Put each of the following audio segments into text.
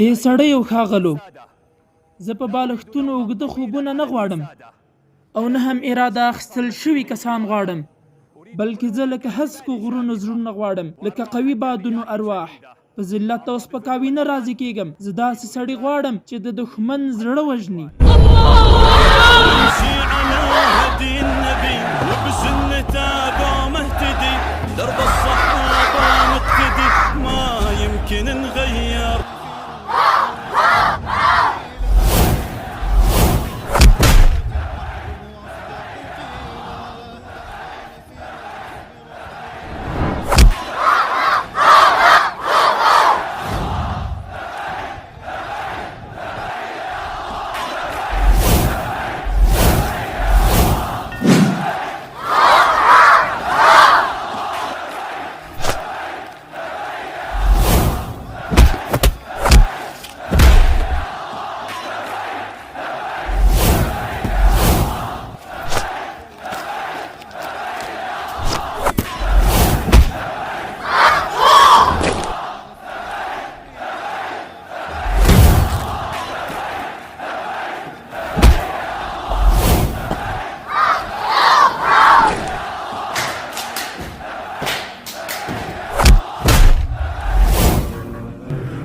ای سړیو ښاغلو، زه په بالښتونو اوږده خوبونه نه غواړم او نه هم اراده اخیستل شوي کسان غواړم، بلکې زه لکه هسکو غرونو زړونه غواړم، لکه قوي بادونو ارواح. په ذلت او سپکاوي نه راضي کېږم. زه داسې سړی غواړم چې د دښمن زړه وژني. امشي على هدي النبي وبسنته مهتدي، درب الصحابة مقتدي، ما يمكن نغير.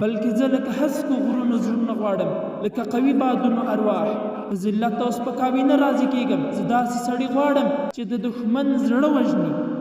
بلکې زه لکه هسکو غرونو زړونه غواړم، لکه قوي بادونو ارواح. په ذلت او سپکاوي نه راضي کېږم. زه داسې سړی غواړم چې د دښمن زړه وژني.